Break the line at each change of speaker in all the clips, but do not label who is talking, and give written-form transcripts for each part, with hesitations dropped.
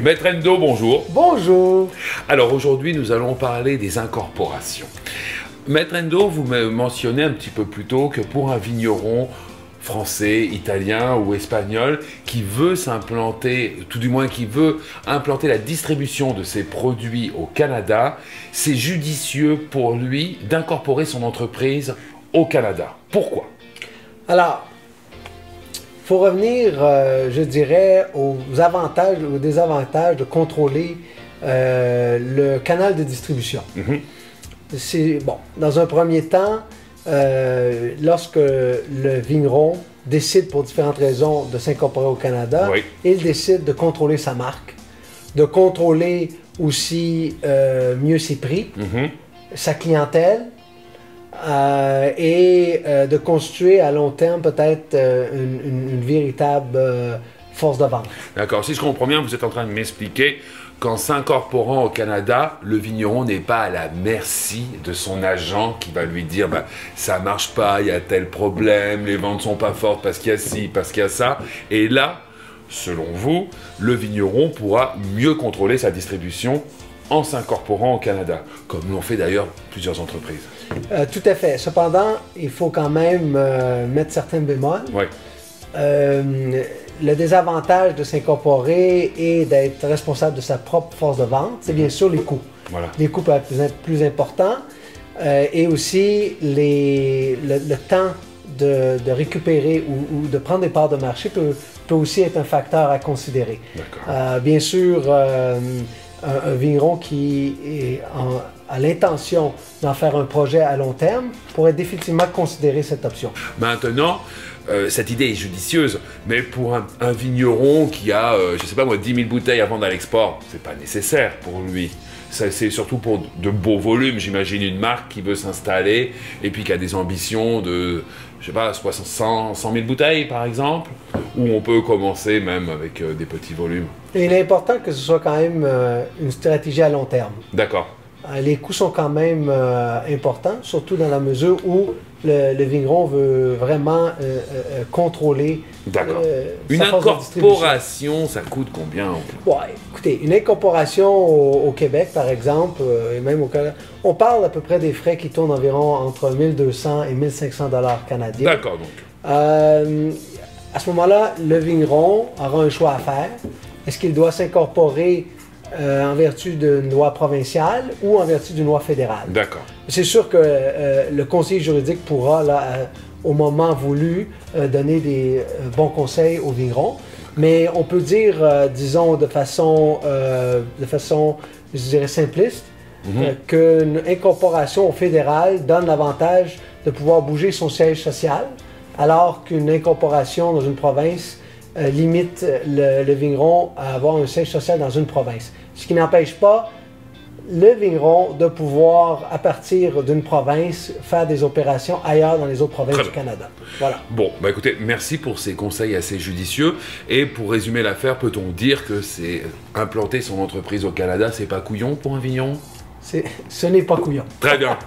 Maître Endo, bonjour.
Bonjour.
Alors aujourd'hui, nous allons parler des incorporations. Maître Endo, vous me mentionnez un petit peu plus tôt que pour un vigneron français, italien ou espagnol qui veut s'implanter, tout du moins qui veut implanter la distribution de ses produits au Canada, c'est judicieux pour lui d'incorporer son entreprise au Canada. Pourquoi?
Alors, il faut revenir, je dirais, aux avantages ou désavantages de contrôler le canal de distribution. C'est bon, dans un premier temps, lorsque le vigneron décide pour différentes raisons de s'incorporer au Canada,
oui,
il décide de contrôler sa marque, de contrôler aussi mieux ses prix, sa clientèle, et de constituer à long terme peut-être une véritable force de vente.
D'accord. Si je comprends bien, vous êtes en train de m'expliquer qu'en s'incorporant au Canada, le vigneron n'est pas à la merci de son agent qui va lui dire ça marche pas, il y a tel problème, les ventes sont pas fortes parce qu'il y a ci, parce qu'il y a ça. Et là, selon vous, le vigneron pourra mieux contrôler sa distribution en s'incorporant au Canada, comme l'ont fait d'ailleurs plusieurs entreprises.
Tout à fait. Cependant, il faut quand même mettre certains bémols.
Oui.
Le désavantage de s'incorporer et d'être responsable de sa propre force de vente, c'est bien sûr les coûts. Voilà. Les coûts peuvent être plus importants et aussi le temps de récupérer ou de prendre des parts de marché peut aussi être un facteur à considérer. Bien sûr, un vigneron qui a l'intention d'en faire un projet à long terme pourrait définitivement considérer cette option. Maintenant,
cette idée est judicieuse, mais pour un vigneron qui a, je ne sais pas moi, 10 000 bouteilles à vendre à l'export, c'est pas nécessaire pour lui. C'est surtout pour de beaux volumes, j'imagine une marque qui veut s'installer et puis qui a des ambitions de, je sais pas, 100 000 bouteilles par exemple, où on peut commencer même avec des petits volumes.
Et il est important que ce soit quand même une stratégie à long terme.
D'accord.
Les coûts sont quand même importants, surtout dans la mesure où le vigneron veut vraiment contrôler
une incorporation, ça coûte combien?
Ouais, écoutez, une incorporation au Québec, par exemple, et même au Canada, on parle à peu près des frais qui tournent environ entre 1200 et 1500 $ canadiens.
D'accord, donc.
À ce moment-là, le vigneron aura un choix à faire. Est-ce qu'il doit s'incorporer en vertu d'une loi provinciale ou en vertu d'une loi fédérale?
D'accord.
C'est sûr que le conseiller juridique pourra, là, au moment voulu, donner des bons conseils aux vignerons. Mais on peut dire, disons, de façon, je dirais, simpliste, qu'une incorporation au fédéral donne l'avantage de pouvoir bouger son siège social, alors qu'une incorporation dans une province limite le vigneron à avoir un siège social dans une province. Ce qui n'empêche pas le vigneron de pouvoir, à partir d'une province, faire des opérations ailleurs dans les autres provinces du Canada. Voilà. Bon,
écoutez, merci pour ces conseils assez judicieux. Et pour résumer l'affaire, peut-on dire que c'est implanter son entreprise au Canada, c'est pas couillon pour un vigneron?
Ce n'est pas couillon.
Très bien.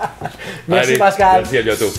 Merci, Pascal.
Merci, à bientôt.